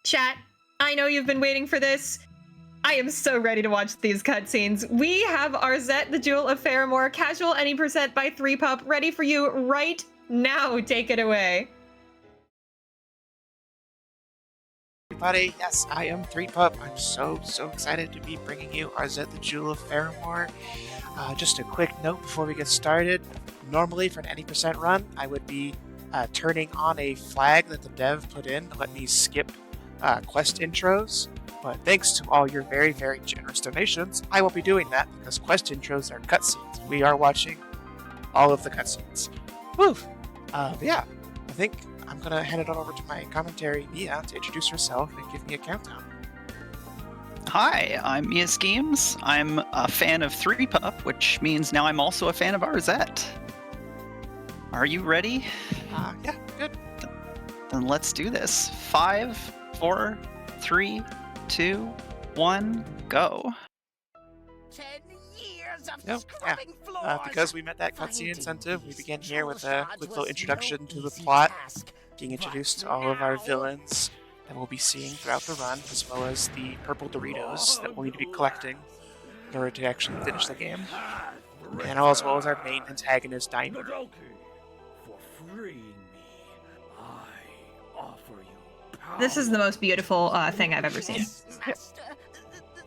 Chat, I know you've been waiting for this. I am so ready to watch these cutscenes. We have Arzette, the Jewel of Faramore, casual any percent by threepup, ready for you right now. Take it away. Everybody, yes, I am threepup. I'm so excited to be bringing you Arzette, the Jewel of Faramore. Just a quick note before we get started. Normally, for an any percent run, I would be turning on a flag that the dev put in to let me skip quest intros. But thanks to all your very generous donations, I won't be doing that because quest intros are cutscenes. We are watching all of the cutscenes. Woo! Yeah, I think I'm gonna hand it on over to my commentary, Mia, to introduce herself and give me a countdown. Hi, I'm Mia Schemes. I'm a fan of threepup, which means now I'm also a fan of Arzette. Are you ready? Yeah, good. Then let's do this. 5, 4, 3, 2, 1, go. 10 years of Yep, scrubbing floors. Because we met that cutscene incentive, we begin here with a quick little introduction to the plot, being introduced to all of our villains that we'll be seeing throughout the run, as well as the purple Doritos that we'll need to be collecting in order to actually finish the game, and as well as our main antagonist, Diamond. For freeing me, I offer you power. This is the most beautiful thing I've ever seen. Master,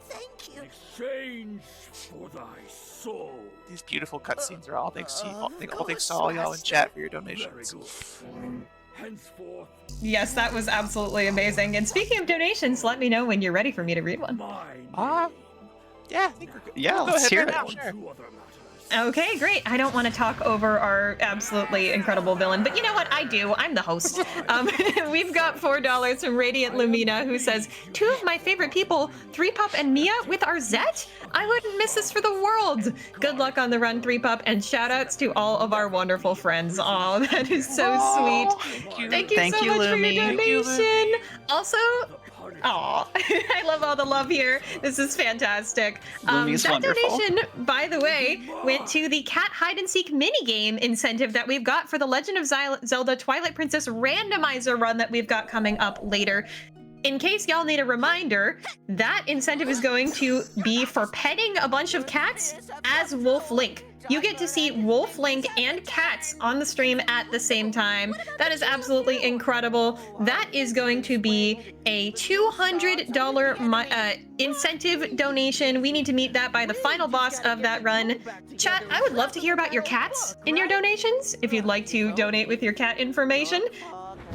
thank you. Exchange for thy soul. These beautiful cutscenes are all thanks to all thanks to all y'all in chat for your donations. Henceforth, Yes, that was absolutely amazing. And speaking of donations, let me know when you're ready for me to read one. mine. Yeah, I think we're good. Yeah, Go let's ahead hear right it. now, sure. Two other matters. Okay, great. I don't want to talk over our absolutely incredible villain, but you know what? I do. I'm the host. We've got $4 from Radiant Lumina, who says, 2 of my favorite people, threepup and Mia with Arzette? I wouldn't miss this for the world. Good luck on the run, threepup, and shout outs to all of our wonderful friends. Oh, that is so sweet. Thank you Thank so you, much for Lumi. your Thank you, donation. Also, The punishment. aw, I love all the love here. This is fantastic. Lumi's That wonderful. donation, by the way, went to the cat hide and seek minigame incentive that we've got for the Legend of Zelda Twilight Princess randomizer run that we've got coming up later. In case y'all need a reminder, that incentive is going to be for petting a bunch of cats as Wolf Link. You get to see Wolf Link and cats on the stream at the same time. That is absolutely incredible. That is going to be a $200 incentive donation. We need to meet that by the final boss of that run. Chat, I would love to hear about your cats in your donations. If you'd like to donate with your cat information,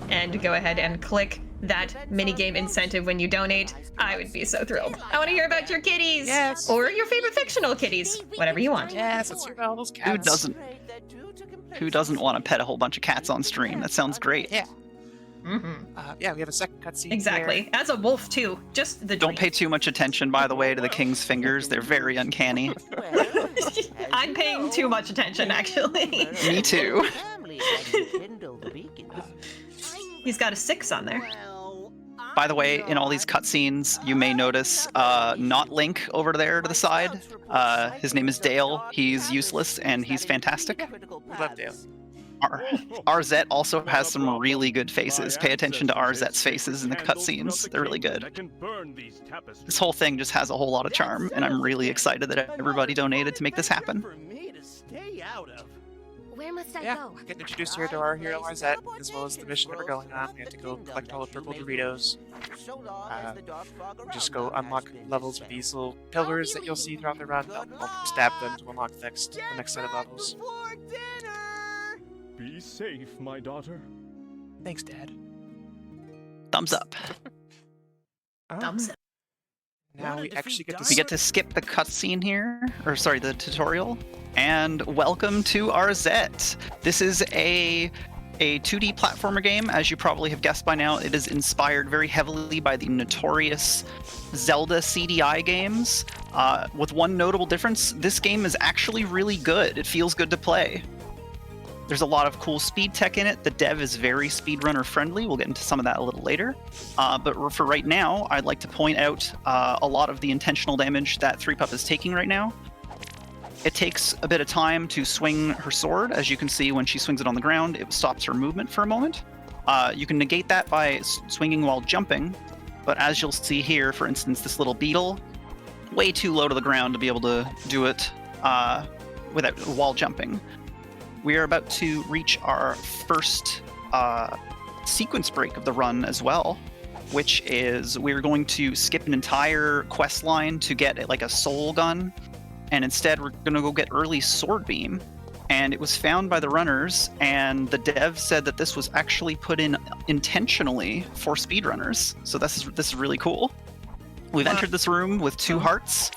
and go ahead and click that minigame incentive when you donate, I would be so thrilled. I want to hear about your kitties. Yes. Or your favorite fictional kitties. Whatever you want. Yes, let's hear about all those cats. Who doesn't want to pet a whole bunch of cats on stream? That sounds great. Yeah. Mm-hmm. Yeah, we have a second cutscene. Exactly. As a wolf, too. Just the Don't dream. pay too much attention, by the way, to the king's fingers. They're very uncanny. I'm paying too much attention, actually. Me too. He's got a 6 on there. By the way, in all these cutscenes, you may notice not Link over there to the side. His name is Dale. He's useless, and he's fantastic. We love Dale. Arzette also has some really good faces. Pay attention to Arzette's faces in the cutscenes. They're really good. This whole thing just has a whole lot of charm, and I'm really excited that everybody donated to make this happen. Where must I Yeah, go? getting introduced here to our hero Arzette, as well as the mission that we're going on. We have to go collect all the purple Doritos. Just go unlock levels with these little pillars that you'll see throughout the run. We'll stab them to unlock the next set of levels. Be safe, my daughter. Thanks, Dad. Thumbs up. Thumbs up. Now we actually get to We get to skip the cutscene here, or sorry, the tutorial. And welcome to Arzette. This is a 2D platformer game. As you probably have guessed by now, it is inspired very heavily by the notorious Zelda CDI games. With one notable difference, this game is actually really good. It feels good to play. There's a lot of cool speed tech in it. The dev is very speedrunner friendly. We'll get into some of that a little later. But for right now, I'd like to point out a lot of the intentional damage that threepup is taking right now. It takes a bit of time to swing her sword. As you can see, when she swings it on the ground, it stops her movement for a moment. You can negate that by swinging while jumping, But as you'll see here, for instance, this little beetle, way too low to the ground to be able to do it without wall jumping. We are about to reach our first sequence break of the run as well, which is we're going to skip an entire quest line to get like a soul gun, and instead we're going to go get early sword beam. And it was found by the runners, and the dev said that this was actually put in intentionally for speedrunners. So this is really cool. We've entered this room with 2 hearts,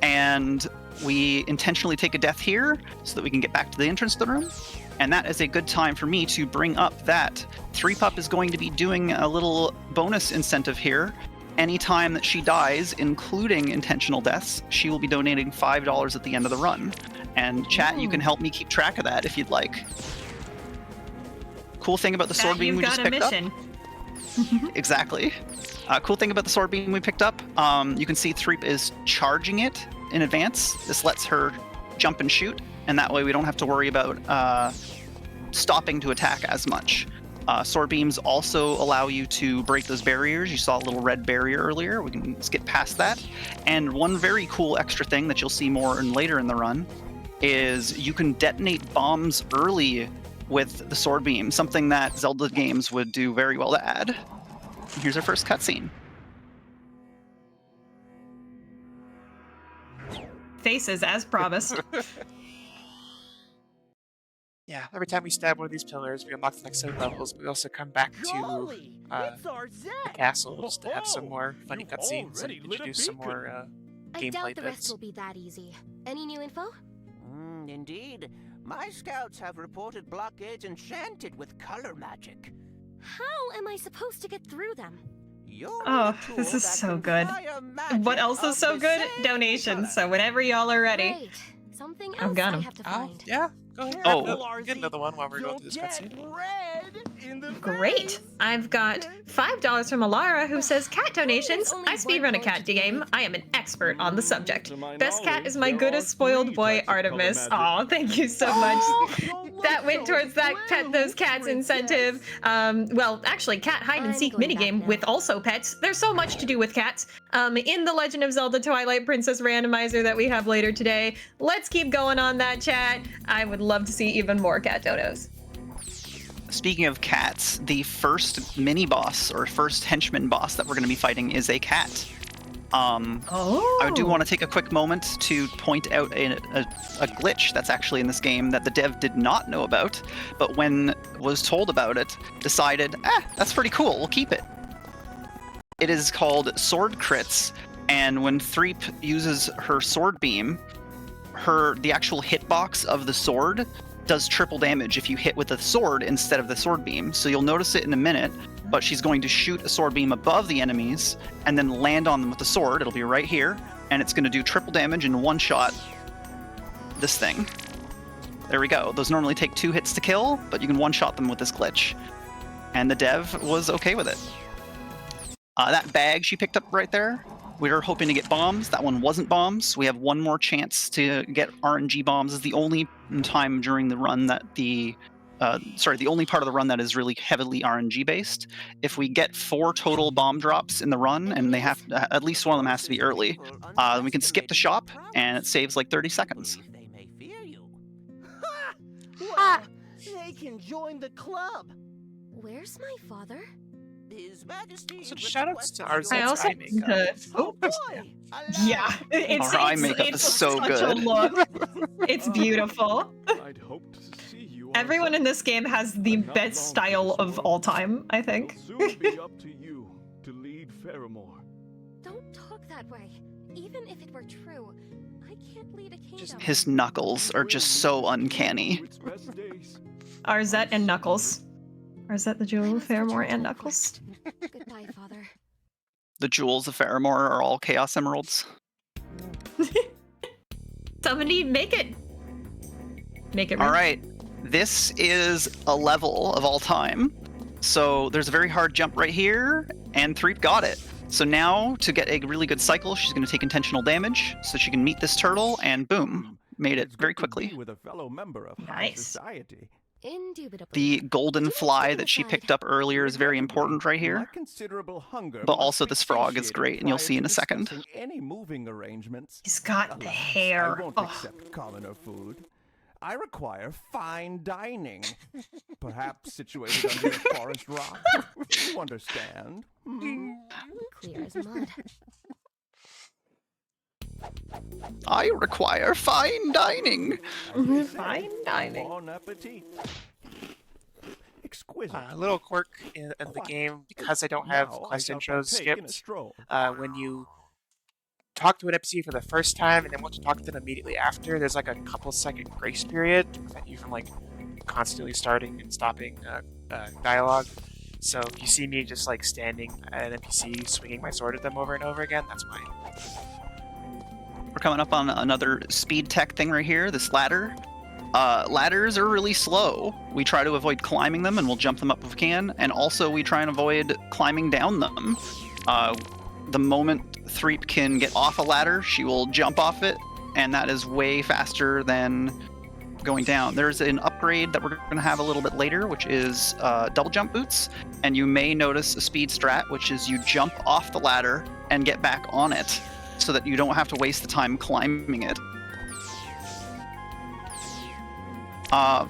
and we intentionally take a death here so that we can get back to the entrance of the room. And that is a good time for me to bring up that threepup is going to be doing a little bonus incentive here. Anytime that she dies, including intentional deaths, she will be donating $5 at the end of the run. And chat, you can help me keep track of that if you'd like. Cool thing about the sword beam we just picked up. Exactly. Cool thing about the sword beam we picked up, you can see Threep is charging it in advance. This lets her jump and shoot, and that way we don't have to worry about stopping to attack as much. Sword beams also allow you to break those barriers. You saw a little red barrier earlier. We can skip past that. And one very cool extra thing that you'll see more later in the run is you can detonate bombs early with the sword beam, something that Zelda games would do very well to add. And here's our first cutscene. Faces, as promised. Yeah, every time we stab one of these pillars, we unlock the next 7 levels, but we also come back to Golly, it's the Arzette! castle just to have some more funny You've cutscenes and already lit a introduce some beacon. more I gameplay doubt the rest bits. will be that easy. Any new info? Indeed. My scouts have reported blockades enchanted with color magic. How am I supposed to get through them? You'll Oh, need a tool this is that so can good. fire magic What else of is so the good? same Donations. color. So whenever y'all are ready. Great. Something I've else got I 'em. have to Oh, find. yeah, go ahead. Oh. Get another one while we're going through this cutscene. Great. I've got $5 from Alara, who says, cat donations. I speedrun a cat game. I am an expert on the subject. Best cat is my goodest spoiled boy, Artemis. Aw, thank you so much. That went towards that pet those cats incentive. Well, actually, cat hide and I'm seek going back minigame now. with also pets. There's so much to do with cats. In the Legend of Zelda Twilight Princess randomizer that we have later today. Let's keep going on that, chat. I would love to see even more cat donos. Speaking of cats, the first mini boss or first henchman boss that we're going to be fighting is a cat. I do want to take a quick moment to point out a glitch that's actually in this game that the dev did not know about, but when was told about it, decided, that's pretty cool, we'll keep it. It is called sword crits, and when Threep uses her sword beam, the actual hitbox of the sword does triple damage if you hit with the sword instead of the sword beam. So you'll notice it in a minute, but she's going to shoot a sword beam above the enemies and then land on them with the sword. It'll be right here, and it's going to do triple damage in one shot. This thing. There we go. Those normally take 2 hits to kill, but you can one-shot them with this glitch. And the dev was okay with it. That bag she picked up right there, we were hoping to get bombs. That one wasn't bombs. We have one more chance to get RNG bombs. It's the only time during the run that the only part of the run that is really heavily RNG based. If we get 4 total bomb drops in the run, and they have at least one of them has to be early, we can skip the shop, and it saves like 30 seconds. They may fear you. Well, they can join the club. Where's my father? His Majesty. So shoutouts to requests Arzette's I also eye makeup. oh, boy, yeah, it's Our eye makeup is so such good. a look. It's beautiful. I'd hoped to see you. Everyone in this game has the best style of all time, I think. It'll soon be up to you to lead Faramore. Don't talk that way. Even if it were true, I can't lead a kingdom. His knuckles are just so uncanny. To its best days. Arzette and Knuckles. Arzette the Jewel of Faramore and Knuckles. Goodbye, father. The jewels of Faramore are all Chaos Emeralds. Somebody make it. Make it. All Ren. right, this is a level of all time. So there's a very hard jump right here, and Threep got it. So now, to get a really good cycle, she's going to take intentional damage, so she can meet this turtle, and boom, made it It's very good to be quickly. with a fellow member of high Nice. society. Indubitably. The golden fly that she picked up earlier is very important right My here. considerable hunger But must also be this frog is satiated great, and you'll prior see in to a second. discussing Any moving arrangements. He's got the Alas, hair. I won't Oh. accept commoner food. I require fine dining. Perhaps situated under a forest rock. You understand? Hmm? Clear as mud. I require fine dining. Fine dining. Bon appetit. Exquisite. A little quirk in the Quite. game, because I don't have Now I quest shall intros partake in a skipped. stroll. When you talk to an NPC for the first time and then want to talk to them immediately after, there's like a couple second grace period to prevent you from like constantly starting and stopping dialogue. So if you see me just like standing at an NPC swinging my sword at them over and over again, that's why. We're coming up on another speed tech thing right here, this ladder. Ladders are really slow. We try to avoid climbing them, and we'll jump them up if we can. And also, we try and avoid climbing down them. The moment Threep can get off a ladder, she will jump off it, and that is way faster than going down. There's an upgrade that we're going to have a little bit later, which is double jump boots. And you may notice a speed strat, which is you jump off the ladder and get back on it, so that you don't have to waste the time climbing it. Now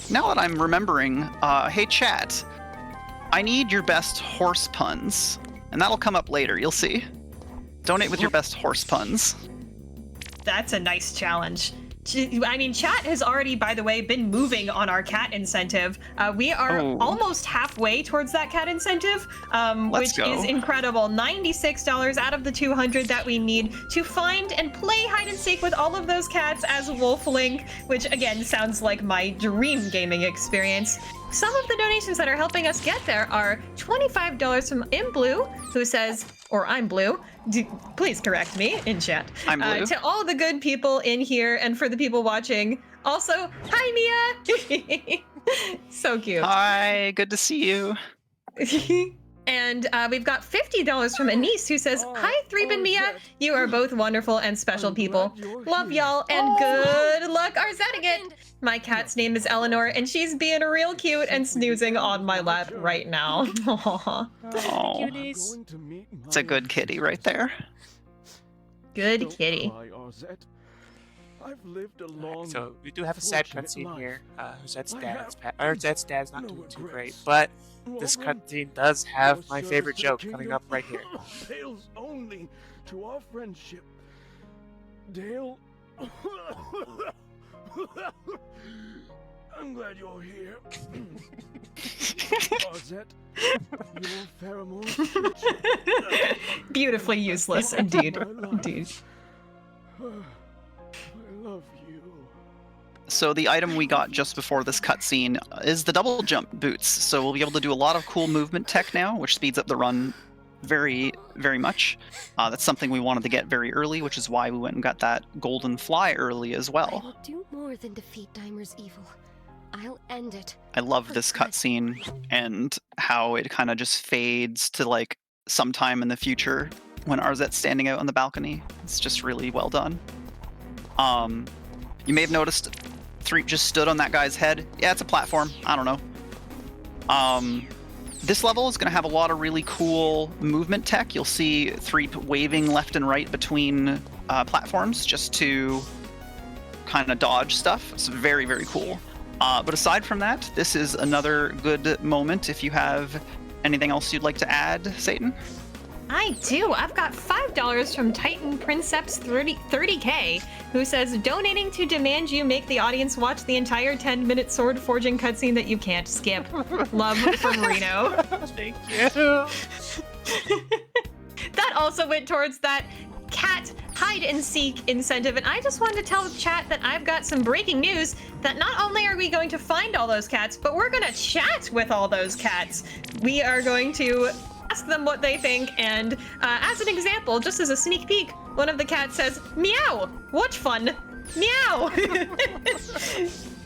that I'm remembering, hey chat, I need your best horse puns. And that'll come up later, you'll see. Donate with your best horse puns. That's a nice challenge. I mean, chat has already, by the way, been moving on our cat incentive. We are almost halfway towards that cat incentive, which is incredible. $96 out of the 200 that we need to find and play hide and seek with all of those cats as Wolf Link, which again sounds like my dream gaming experience. Some of the donations that are helping us get there are $25 from ImBlue, who says, or I'm Blue, please correct me in chat. I'm Blue. To all the good people in here and for the people watching. Also, hi Mia! So cute. Hi, good to see you. And we've got $50 from Anise, who says, hi Threep and Mia, you are both wonderful and special people. Love y'all and good luck, Arzette again. My cat's name is Eleanor, and she's being real cute and snoozing on my lap right now. Oh, it's a good kitty right there. Good kitty. I've lived a long, So we do have a sad fortunate cutscene life. here. Arzette's I dad's have Arzette's dad's not no doing too great, regrets. but this cutscene does have Your my service favorite to the joke coming kingdom up right here. Fails only to our friendship. Dale, I'm glad you're here. Arzette, your Faramore. Beautifully useless, indeed. Indeed. I love you. So the item we got just before this cutscene is the double jump boots. So we'll be able to do a lot of cool movement tech now, which speeds up the run very, very much. That's something we wanted to get very early, which is why we went and got that golden fly early as I well. will do more than defeat Daimer's evil. I'll end it. I love this cutscene and how it kind of just fades to like sometime in the future when Arzette's standing out on the balcony. It's just really well done. You may have noticed Threep just stood on that guy's head. Yeah, it's a platform. I don't know. This level is going to have a lot of really cool movement tech. You'll see Threep waving left and right between platforms just to kind of dodge stuff. It's very, very cool. But aside from that, this is another good moment. If you have anything else you'd like to add, Satan? I do. I've got $5 from Titan Princeps 30K, who says, donating to demand you make the audience watch the entire 10-minute sword forging cutscene that you can't skip. Love from Reno. Thank you. That also went towards that cat hide and seek incentive, and I just wanted to tell the chat that I've got some breaking news that not only are we going to find all those cats, but we're going to chat with all those cats. We are going to ask them what they think, and as an example, just as a sneak peek, one of the cats says, meow, what fun, meow.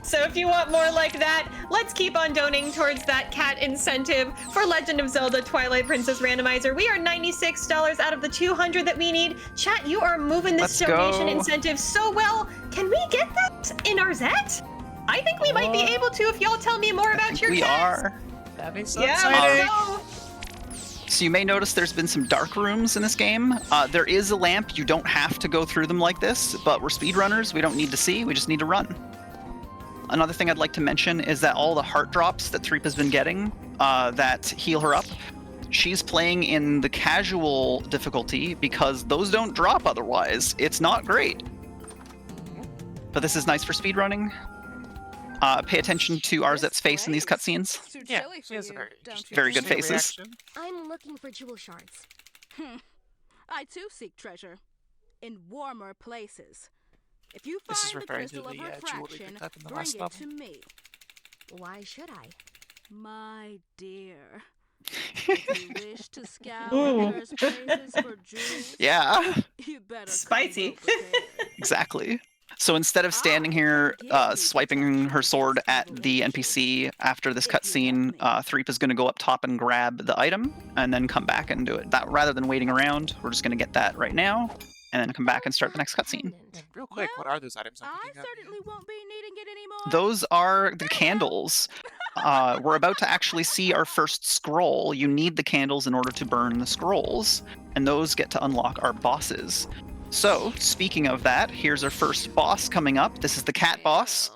So if you want more like that, let's keep on donating towards that cat incentive for Legend of Zelda Twilight Princess Randomizer. We are $96 out of the 200 that we need. Chat, you are moving this Let's donation go. incentive so well. Can we get that in Arzette? I think we might be able to if y'all tell me more about your We cats. are. That'd be so Yeah, exciting. let's go. So you may notice there's been some dark rooms in this game. There is a lamp. You don't have to go through them like this, but we're speedrunners. We don't need to see. We just need to run. Another thing I'd like to mention is that all the heart drops that Threep has been getting that heal her up, she's playing in the casual difficulty because those don't drop otherwise. It's not great. But this is nice for speedrunning. Pay attention to Arzette's face in these cutscenes. Yeah, she has a very, Very good interesting faces. reaction. I'm looking for jewel shards. I too seek treasure in warmer places. If you This is find the referring to crystal of the jewel we refraction, picked up in the bring last it level. to me, Why should I? my dear. If you wish to scour Ooh. Earth's places for jewels, Yeah, you better come Spicy. well prepared. exactly. So instead of standing here swiping her sword at the NPC after this cutscene, Threep is going to go up top and grab the item and then come back and do it. That rather than waiting around, we're just going to get that right now and then come back and start the next cutscene. And real quick, what are those items I'm I picking up? certainly won't be needing it anymore. Those are the candles. We're about to actually see our first scroll. You need the candles in order to burn the scrolls, and those get to unlock our bosses. So, speaking of that, here's our first boss coming up. This is the cat boss,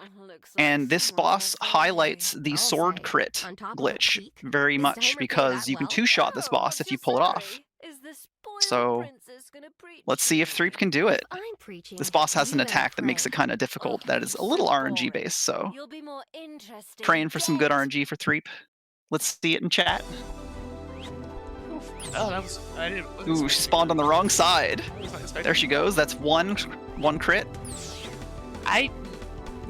and this boss highlights the sword crit glitch very much because you can two-shot this boss if you pull it off. So, let's see if Threep can do it. This boss has an attack that makes it kind of difficult. That is a little RNG based, so praying for some good RNG for Threep. Let's see it in chat. Oh, that was. I didn't. Ooh, she spawned on the wrong side. There she goes. That's one crit. I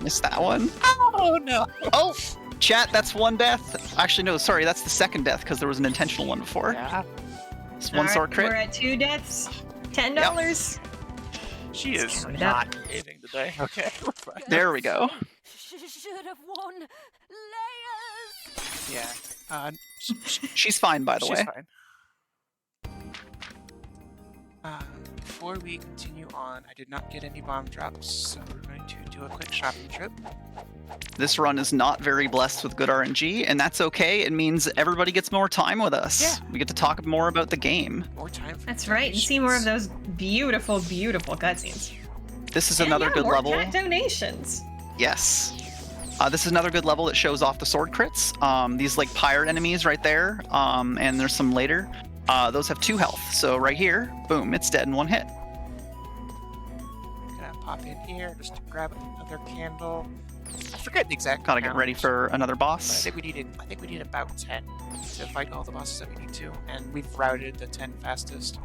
Missed that one. Oh no. Oh, chat. That's one death. Actually, no. Sorry, that's the second death because there was an intentional one before. Yeah. It's one All right, sword crit. We're at 2 deaths. $10. She is Count it not behaving today. Okay, we're fine. There we go. Should have worn layers. Yeah. She's fine, by the She's way. fine. Before we continue on, I did not get any bomb drops, so we're going to do a quick shopping trip. This run is not very blessed with good RNG, and that's okay. It means everybody gets more time with us. Yeah. We get to talk more about the game. More time for That's right, and see more of those beautiful, beautiful cutscenes. This is And another yeah, good more level. cat donations. Yes. This is another good level that shows off the sword crits. These like pirate enemies right there, and there's some later. Those have 2 health. So right here, boom, it's dead in 1 hit. Gonna pop in here just to grab another candle. I forget the exact. Gotta get count, ready for another but I boss. think we need about 10 to fight all the bosses that we need to, and we've routed the 10 fastest.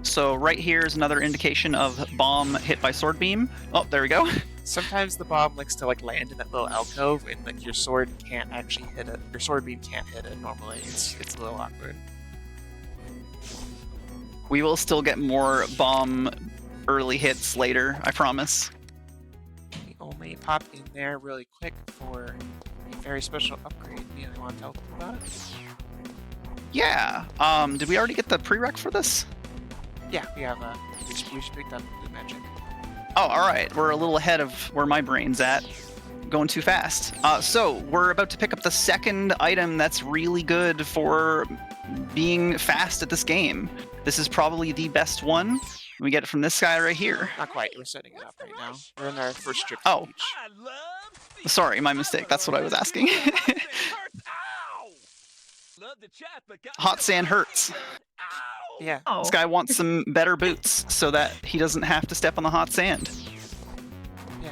So right here is another indication of bomb hit by sword beam. Oh, there we go. Sometimes the bomb likes to like land in that little alcove, and like your sword can't actually hit it. Your sword beam can't hit it normally. It's a little awkward. We will still get more bomb early hits later, I promise. We only pop in there really quick for a very special upgrade. You want to tell them about it? Yeah. Did we already get the prereq for this? Yeah, we have we just picked up the magic. Oh, all right. We're a little ahead of where my brain's at. Going too fast. So we're about to pick up the second item that's really good for being fast at this game. This is probably the best one. We get it from this guy right here. Not quite. We're setting it up right now. We're in our first trip. Oh. To the beach. Sorry, my mistake. That's what I was asking. Hot sand hurts. Yeah. Oh. This guy wants some better boots so that he doesn't have to step on the hot sand.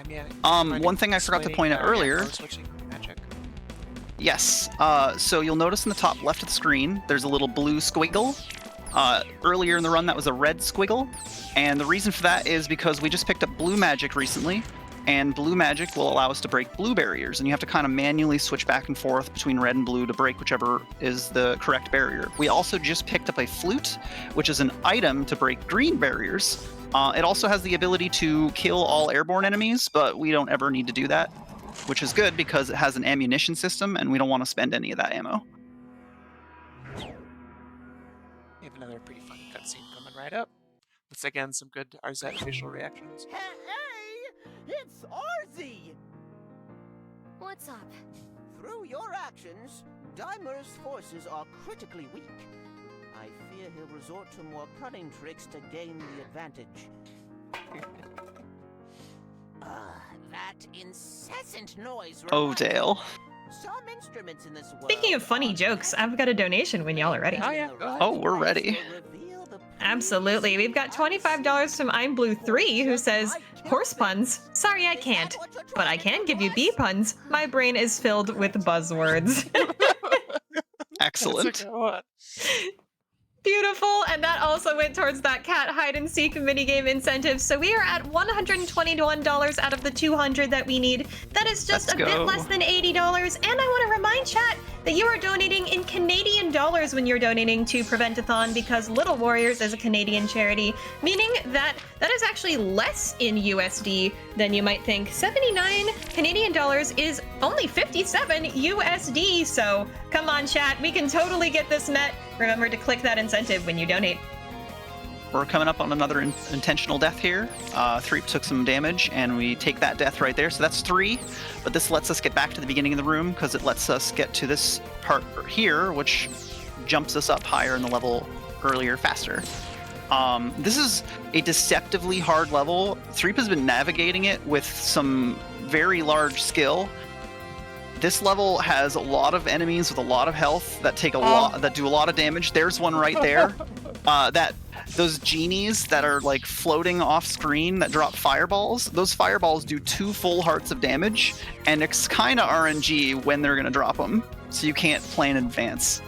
Yeah. One thing I forgot to point out earlier. Switching magic. Yes. So you'll notice in the top left of the screen, there's a little blue squiggle. Earlier in the run, that was a red squiggle. And the reason for that is because we just picked up blue magic recently. And blue magic will allow us to break blue barriers. And you have to kind of manually switch back and forth between red and blue to break whichever is the correct barrier. We also just picked up a flute, which is an item to break green barriers. It also has the ability to kill all airborne enemies, but we don't ever need to do that, which is good because it has an ammunition system and we don't want to spend any of that ammo. We have another pretty fun cutscene coming right up. That's again some good Arzette facial reactions. Hey, it's Arzy! What's up? Through your actions, Daimer's forces are critically weak. I fear he'll resort to more cunning tricks to gain the advantage. That incessant noise. Oh, reminds me- Dale. Some instruments in this world Speaking of funny are jokes, I've got a donation when y'all are ready. Oh, yeah, go ahead. Oh, we're ready. Absolutely. We've got $25 from I'm Blue 3 who says, horse puns. Sorry, I can't. But I can give you bee puns. My brain is filled with buzzwords. Excellent. That's a good one. Beautiful, and that also went towards that cat hide and seek minigame incentive. So we are at $121 out of the 200 that we need. That is just Let's a bit go. less than $80. And I want to remind chat that you are donating in Canadian dollars when you're donating to Prevent-A-Thon, because Little Warriors is a Canadian charity, meaning that that is actually less in USD than you might think. 79 Canadian dollars is only 57 USD. So come on, chat, we can totally get this met. Remember to click that incentive when you donate. We're coming up on another intentional death here. Threep took some damage, and we take that death right there. So that's 3. But this lets us get back to the beginning of the room, because it lets us get to this part here, which jumps us up higher in the level earlier, faster. This is a deceptively hard level. Threep has been navigating it with some very large skill. This level has a lot of enemies with a lot of health that take a lot, that do a lot of damage. There's one right there. Those genies that are like floating off screen that drop fireballs. Those fireballs do 2 full hearts of damage, and it's kind of RNG when they're gonna drop them, so you can't play in advance.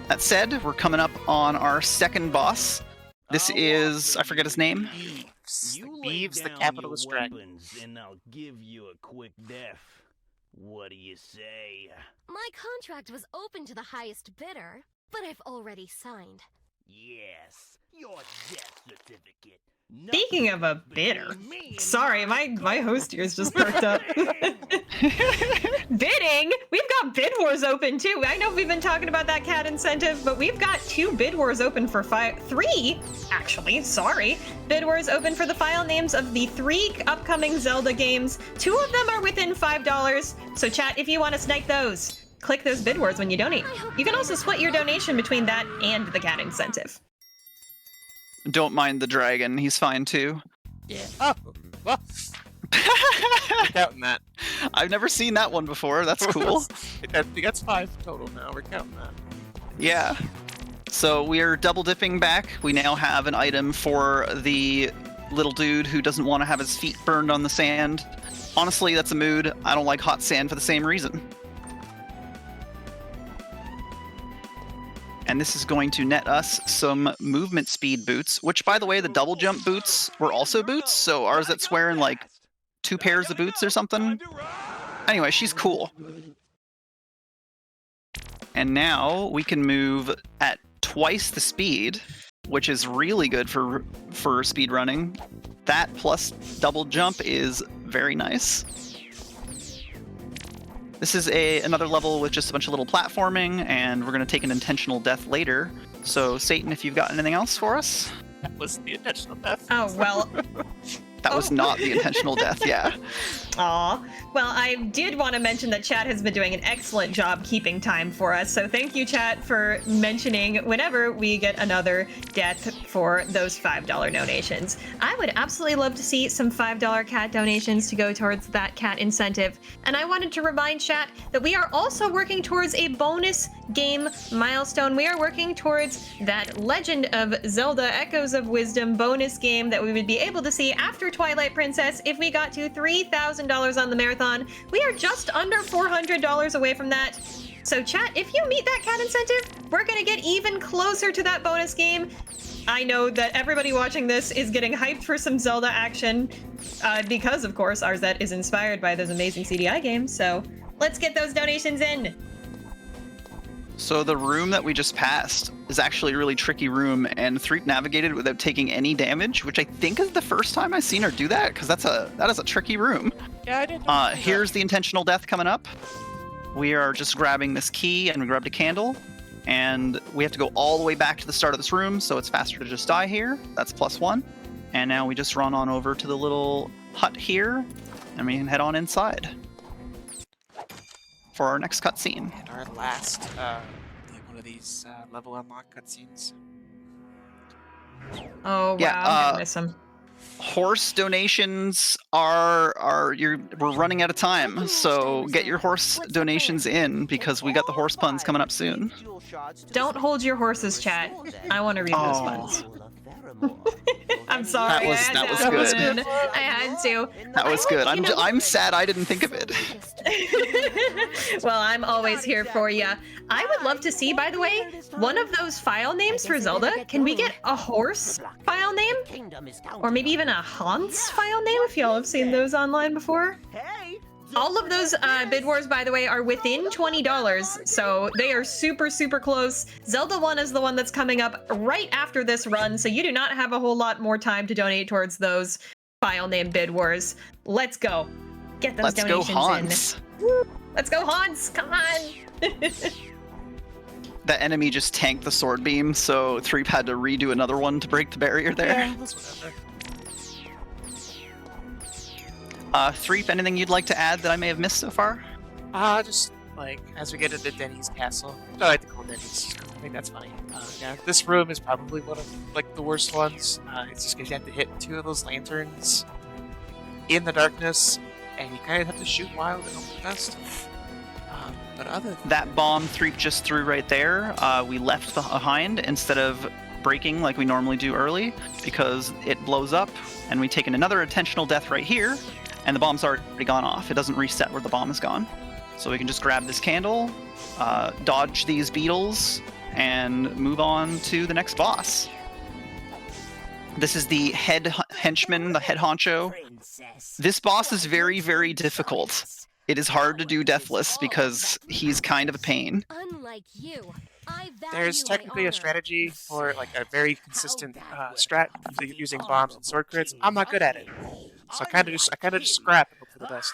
That said, we're coming up on our second boss. This is, I forget his name. Beeves. You Like lay Beeves, the down capitalist your dragon. weapons, and I'll give you a quick death. What do you say? My contract was open to the highest bidder, but I've already signed. Yes, your death certificate. Speaking of a bidder, sorry, my host ears just perked up. Bidding? We've got bid wars open too. I know we've been talking about that cat incentive, but we've got 2 bid wars open for 3 actually, sorry. Bid wars open for the file names of the 3 upcoming Zelda games. 2 of them are within $5, so chat, if you want to snipe those, click those bid wars when you donate. You can also split your donation between that and the cat incentive. Don't mind the dragon, he's fine too. Yeah. Oh, well. We're counting that. I've never seen that one before, that's cool. That's 5 total now. We're counting that. Yeah. So we are double dipping back. We now have an item for the little dude who doesn't want to have his feet burned on the sand. Honestly, that's a mood. I don't like hot sand for the same reason. And this is going to net us some movement speed boots, which, by the way, the double jump boots were also boots, so Arzette's wearing like 2 pairs of boots or something. Anyway, she's cool. And now we can move at twice the speed, which is really good for speed running. That plus double jump is very nice. This is another level with just a bunch of little platforming, and we're going to take an intentional death later. So, Satan, if you've got anything else for us? That was the intentional death. Oh, well. That was not the intentional death, yeah. Aw. Well, I did want to mention that chat has been doing an excellent job keeping time for us. So thank you, chat, for mentioning whenever we get another death for those $5 donations. I would absolutely love to see some $5 cat donations to go towards that cat incentive. And I wanted to remind chat that we are also working towards a bonus game milestone. We are working towards that Legend of Zelda Echoes of Wisdom bonus game that we would be able to see after Twilight Princess if we got to $3,000 on the marathon. We are just under $400 away from that. So chat, if you meet that cat incentive, we're gonna get even closer to that bonus game. I know that everybody watching this is getting hyped for some Zelda action because, of course, Arzette is inspired by those amazing CDI games. So let's get those donations in. So the room that we just passed is actually a really tricky room, and Threep navigated without taking any damage, which I think is the first time I've seen her do that, because that is a tricky room. Yeah, I didn't know. Here's the intentional death coming up. We are just grabbing this key, and we grabbed a candle. And we have to go all the way back to the start of this room, so it's faster to just die here. That's +1. And now we just run on over to the little hut here, and we can head on inside for our next cutscene. And our last, one of these level unlock cutscenes. Oh wow, Yeah, I'm gonna miss him. Horse donations we're running out of time, so get your horse donations in because we got the horse puns coming up soon. Don't hold your horses, chat. I want to read those puns. I'm sorry. That was good. I had to. That was good. I'm sad I didn't think of it. Well, I'm always here for you. I would love to see, by the way, one of those file names for Zelda. Can we get a horse file name? Or maybe even a Hans file name, if y'all have seen those online before? All of those bid wars, by the way, are within $20, so they are super, super close. Zelda 1 is the one that's coming up right after this run, so you do not have a whole lot more time to donate towards those file name bid wars. Let's go. Get those donations go, Hans. in. Let's go, Hans. Come on. The enemy just tanked the sword beam, so Threep had to redo another one to break the barrier there. Yeah, that's whatever. Threep, anything you'd like to add that I may have missed so far? Just like as we get into Denny's castle. I like to call Denny's. I think that's funny. Yeah, this room is probably one of like the worst ones. It's just because you have to hit 2 of those lanterns in the darkness, and you kind of have to shoot wild and hope for the best. But other than That bomb Threep just threw right there, we left behind instead of breaking like we normally do early because it blows up, and we taken another intentional death right here, and the bomb's already gone off. It doesn't reset where the bomb is gone. So we can just grab this candle, dodge these beetles, and move on to the next boss. This is the head henchman, the head honcho. This boss is very, very difficult. It is hard to do deathless because he's kind of a pain. Unlike you, I value there's technically a strategy for like a very consistent strat using bombs and sword crits. I'm not good at it, so I kind of just scrap and hope for the best.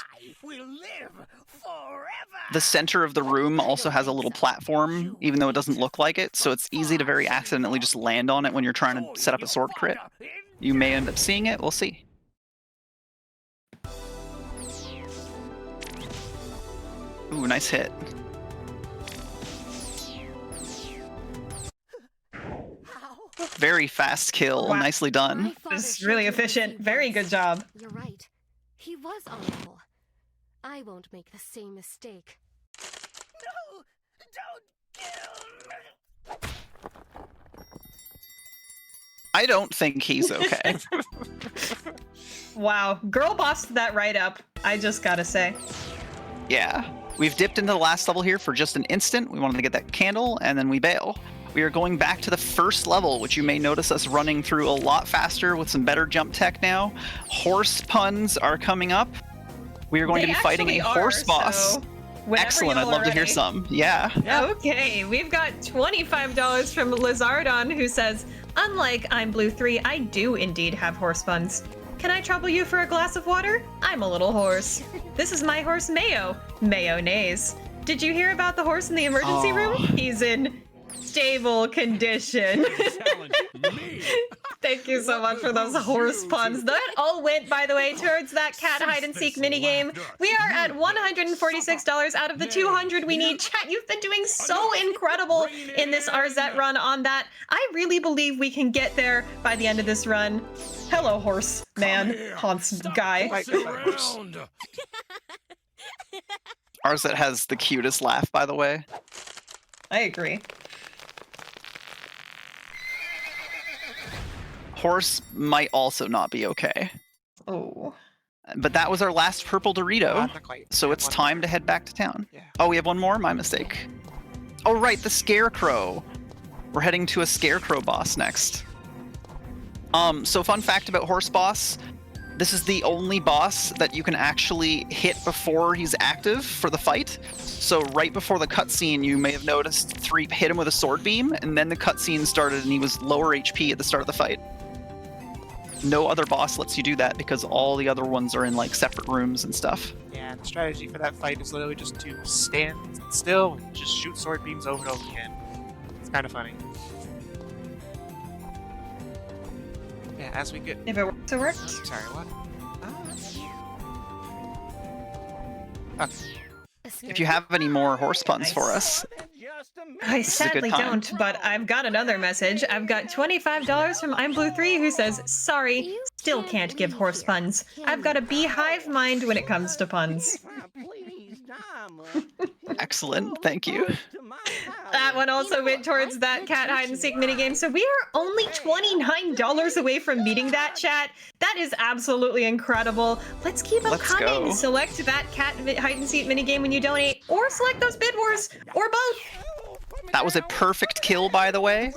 The center of the room also has a little platform, even though it doesn't look like it, so it's easy to very accidentally just land on it when you're trying to set up a sword crit. You may end up seeing it, we'll see. Ooh, nice hit. Very fast kill, Wow. nicely done. This is really efficient. Very good job. You're right. He was honorable. I won't make the same mistake. No! Don't kill me! I don't think he's okay. Wow, girl bossed that right up. I just gotta say. Yeah. We've dipped into the last level here for just an instant. We wanted to get that candle, and then we bail. We are going back to the first level, which you may notice us running through a lot faster with some better jump tech now. Horse puns are coming up. We are going to be fighting a horse boss. Excellent, I'd love to hear some. Yeah. Okay, we've got $25 from Lizardon, who says, unlike I'm Blue 3, I do indeed have horse puns. Can I trouble you for a glass of water? I'm a little horse. This is my horse Mayo. Mayonnaise. Did you hear about the horse in the emergency room? He's in stable condition. Thank you so much for those horse puns. That all went, by the way, towards that cat hide and seek minigame. We are at $146 out of the 200 we need. Chat, you've been doing so incredible in this Arzette run on that. I really believe we can get there by the end of this run. Hello, horse man, Hans guy. Arzette has the cutest laugh, by the way. I agree. Horse might also not be okay. Oh. But that was our last purple Dorito, Not quite. so it's time to head back to town. Yeah. Oh, we have one more? My mistake. Oh, right, the Scarecrow. We're heading to a Scarecrow boss next. So fun fact about Horse Boss, this is the only boss that you can actually hit before he's active for the fight. So right before the cutscene, you may have noticed Threep hit him with a sword beam, and then the cutscene started and he was lower HP at the start of the fight. No other boss lets you do that because all the other ones are in like separate rooms and stuff. Yeah, and the strategy for that fight is literally just to stand still and just shoot sword beams over and over again. kind of funny. Yeah, as we get. If it works, it worked. Sorry, what? If you have any more horse puns for us, I This is a good sadly time. don't, but I've got another message. I've got $25 from I'm Blue 3 who says, sorry, You still can't can't give leave horse here, puns. can I've got a you?" beehive mind when it comes to puns. Please, Dharma. Excellent, thank you. That one also went towards that cat hide and seek minigame. So we are only $29 away from beating that, chat. That is absolutely incredible. Let's keep them Let's coming. go. Select that cat hide and seek minigame when you donate, or select those bid wars, or both. That was a perfect kill, by the way.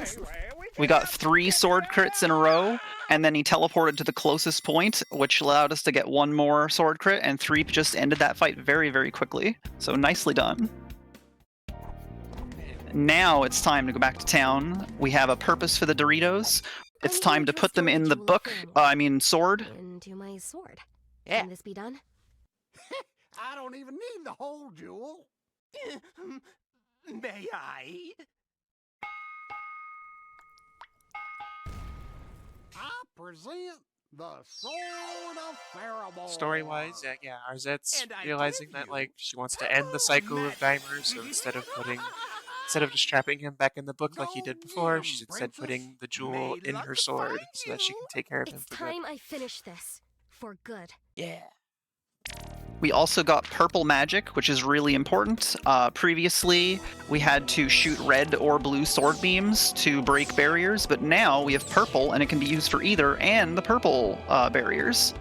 We got 3 sword crits in a row, and then he teleported to the closest point, which allowed us to get 1 more sword crit, and Threep just ended that fight very, very quickly. So nicely done. Now it's time to go back to town. We have a purpose for the Doritos. It's I'm time going to put them restore in the the jewel of book, Faramore sword. into my sword. Yeah. Can this be done? I don't even need the whole jewel. May I? I present the Sword of Faramore. Story-wise, yeah, Arzette's And I realizing give that you like she wants to end the cycle of dimers, so instead of just trapping him back in the book like he did before, she's instead putting the jewel in her sword so that she can take care of him It's for good. time I finish this. For good. Yeah. We also got purple magic, which is really important. Previously, we had to shoot red or blue sword beams to break barriers, but now we have purple, and it can be used for either and the purple barriers.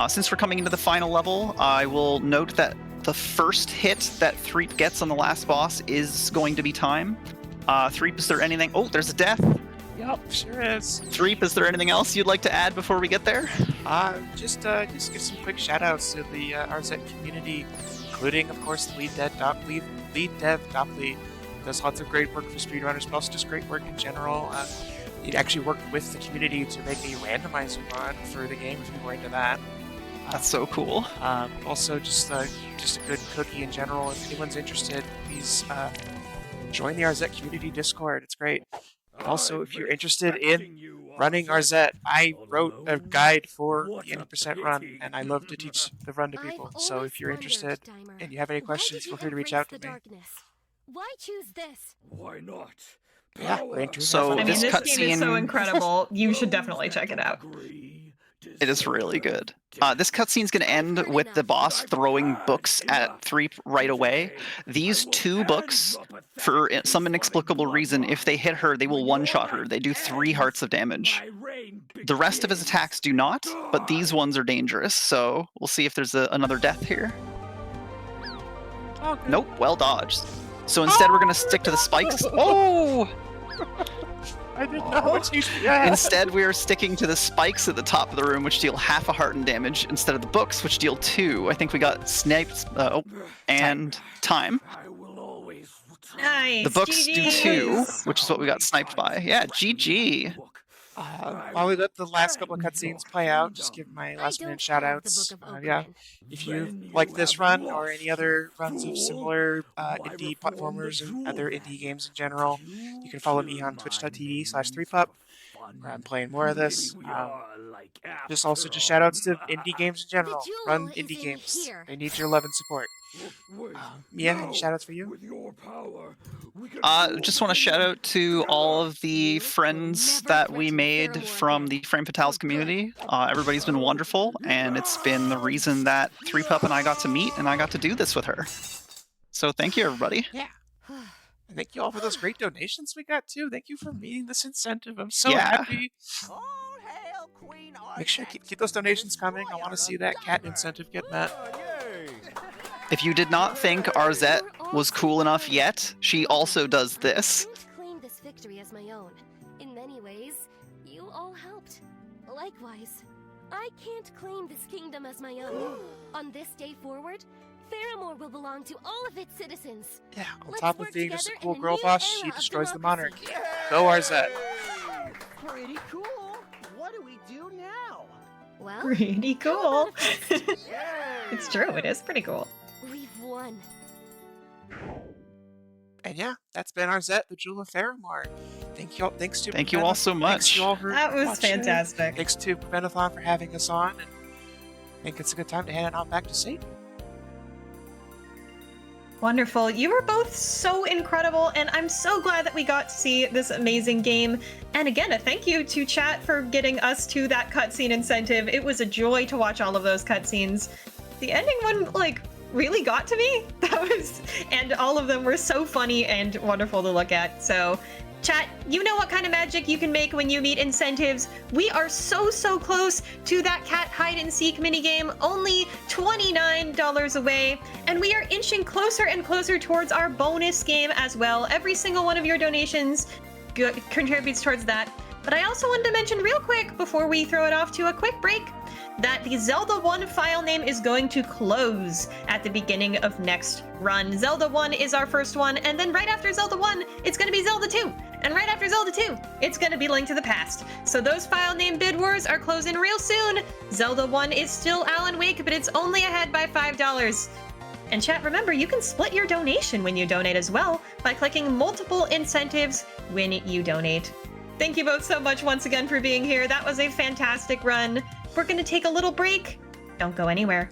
Since we're coming into the final level, I will note that the first hit that Threep gets on the last boss is going to be time. Threep, is there anything? Oh, there's a death. Yep, sure is. Threep, is there anything else you'd like to add before we get there? Just give some quick shout-outs to the Arzette community, including, of course, the lead dev, Dopley, does lots of great work for speedrunners, but also just great work in general. He actually worked with the community to make a randomizer run for the game, if you were into that. That's so cool. Also, just a good cookie in general. If anyone's interested, please join the Arzette community Discord. It's great. Also, if you're interested in running Arzette, I wrote a guide for the 80% run, and I love to teach the run to people. So if you're interested and you have any questions, feel free to reach out to me. Why choose this? Why not? Yeah, we're interested. So I mean, this this game is so cutscene- incredible. You should definitely check it out. It is really good. This cutscene's going to end with the boss throwing books at Threep right away. These 2 books, for some inexplicable reason, if they hit her, they will one-shot her. They do 3 hearts of damage. The rest of his attacks do not, but these ones are dangerous, so we'll see if there's another death here. Nope, well dodged. So instead we're going to stick to the spikes. Oh! I didn't know how much HP I had. Instead, we are sticking to the spikes at the top of the room, which deal half a heart in damage, instead of the books, which deal 2. I think we got sniped, and time. Nice. The books do 2, GGs. which is what we got sniped by. Yeah, GG. While we let the last couple of cutscenes play out, just give my last minute shout outs. Yeah, if you like this run or any other runs of similar indie platformers and other indie games in general, you can follow me on twitch.tv/threepup, where I'm playing more of this. Just shout outs to indie games in general. Run indie games. They need your love and support. Mia, any shout outs for you? Just want to shout out to all of the friends that we made from the Frame Fatales community. Everybody's been wonderful, and it's been the reason that Threepup and I got to meet, and I got to do this with her. So thank you, everybody. Yeah. And thank you all for those great donations we got too. Thank you for meeting this incentive. I'm so Yeah. happy. Make sure to keep those donations coming. I want to see that cat incentive get met. If you did not think Arzette was cool enough yet, she also does this. I can't claim this victory as my own. In many ways, you all helped. Likewise, I can't claim this kingdom as my own. On this day forward, Faramore will belong to all of its citizens. Yeah, on Let's top of work being just a together cool in a girl new boss, era she of destroys the democracy. monarchy. Go Arzette. Pretty cool. What do we do now? Well, Pretty how cool. about a feast? It's true. It is pretty cool. We've won. And yeah, that's been Arzette, the Jewel of Faramore. Thank you all. Thank you all so much. Thanks you all for That was watching. fantastic. Thanks to Prevent-A-Thon for having us on. And I think it's a good time to hand it out back to Satan. Wonderful. You were both so incredible, and I'm so glad that we got to see this amazing game. And again, a thank you to chat for getting us to that cutscene incentive. It was a joy to watch all of those cutscenes. The ending one, like, really got to me. And all of them were so funny and wonderful to look at. So, chat, you know what kind of magic you can make when you meet incentives. We are so close to that cat hide and seek minigame, only $29 away, and we are inching closer and closer towards our bonus game as well. Every single one of your donations contributes towards that. But I also wanted to mention real quick before we throw it off to a quick break that the Zelda 1 file name is going to close at the beginning of next run. Zelda 1 is our first one, and then right after Zelda 1, it's going to be Zelda 2. And right after Zelda 2, it's going to be Link to the Past. So those file name bid wars are closing real soon. Zelda 1 is still Alan Wake, but it's only ahead by $5. And chat, remember, you can split your donation when you donate as well by clicking multiple incentives when you donate. Thank you both so much once again for being here. That was a fantastic run. We're going to take a little break. Don't go anywhere.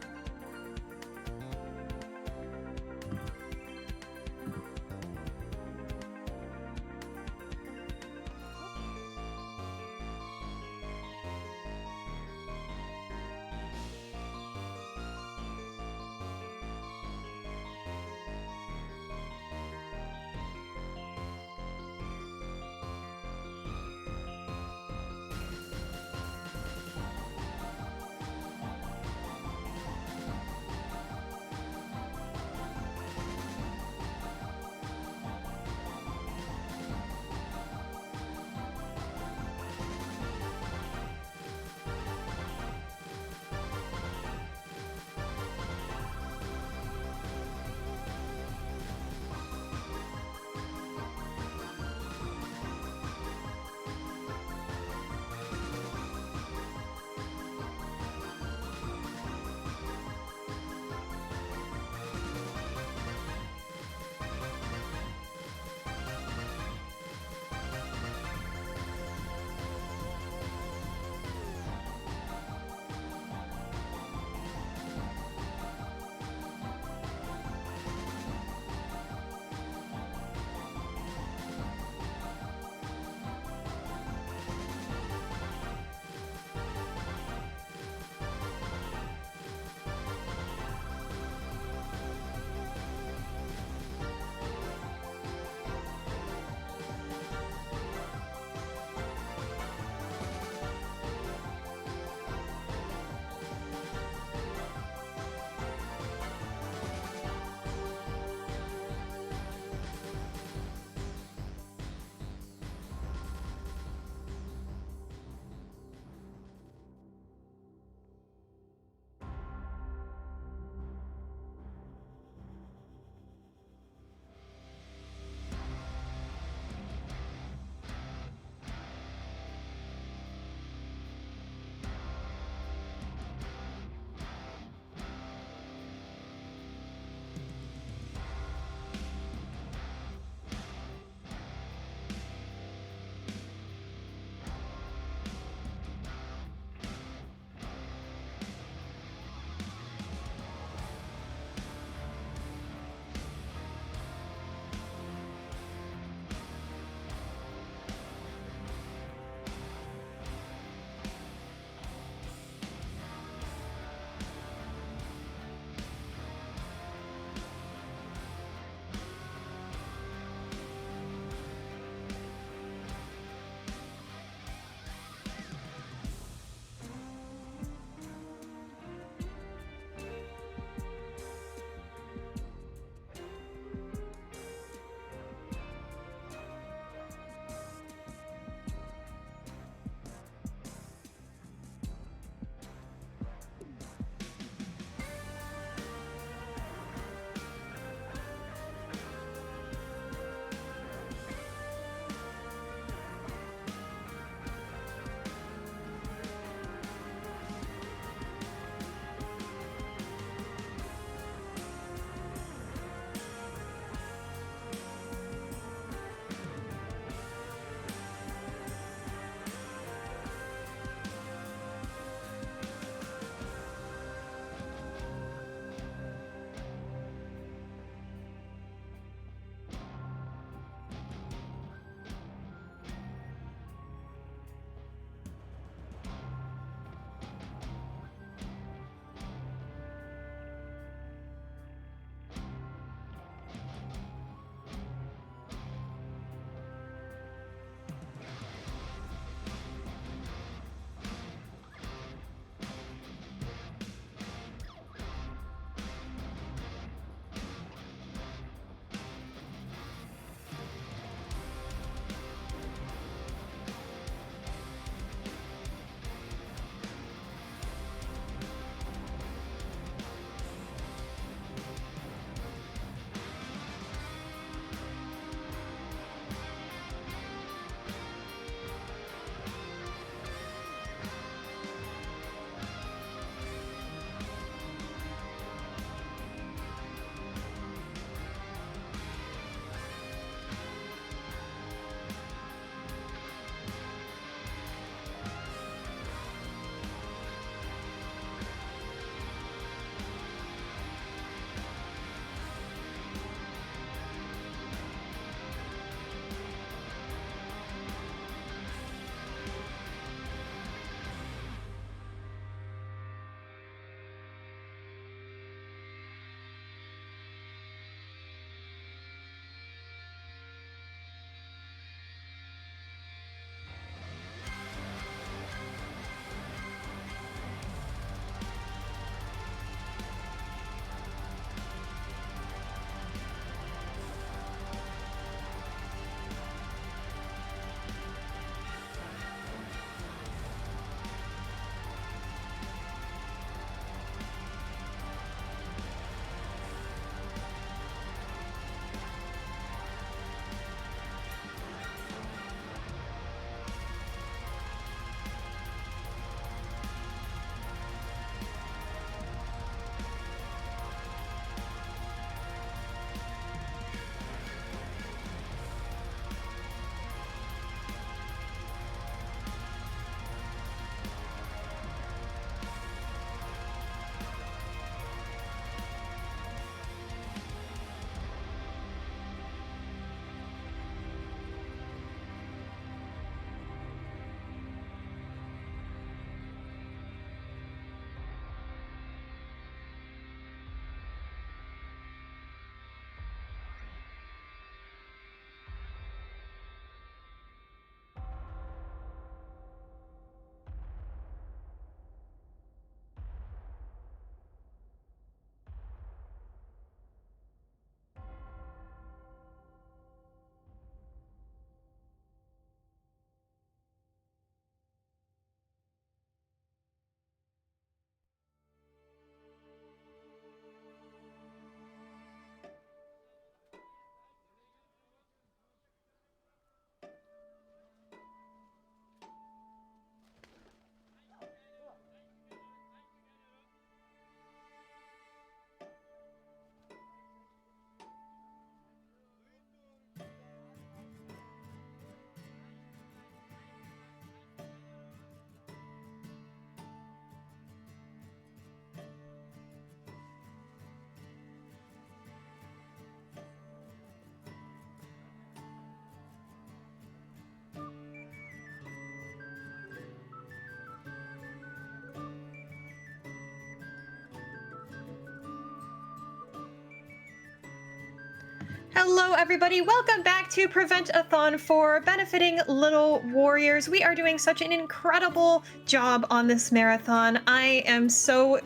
Hello, everybody. Welcome back to Prevent-A-Thon for benefiting little warriors. We are doing such an incredible job on this marathon. I am so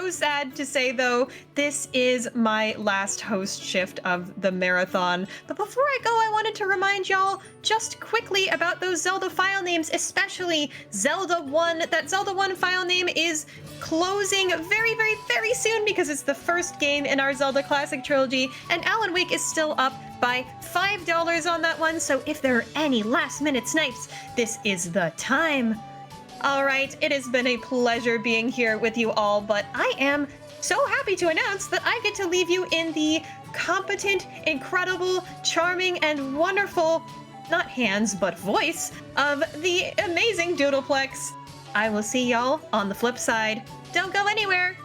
sad to say, though, this is my last host shift of the marathon. But before I go, I wanted to remind y'all just quickly about those Zelda file names, especially Zelda 1. That Zelda 1 file name is closing very soon because it's the first game in our Zelda Classic Trilogy, and Alan Wake is still up by $5 on that one, so if there are any last-minute snipes, this is the time. All right, it has been a pleasure being here with you all, but I am so happy to announce that I get to leave you in the competent, incredible, charming, and wonderful, not hands, but voice, of the amazing Doodleplex. I will see y'all on the flip side. Don't go anywhere.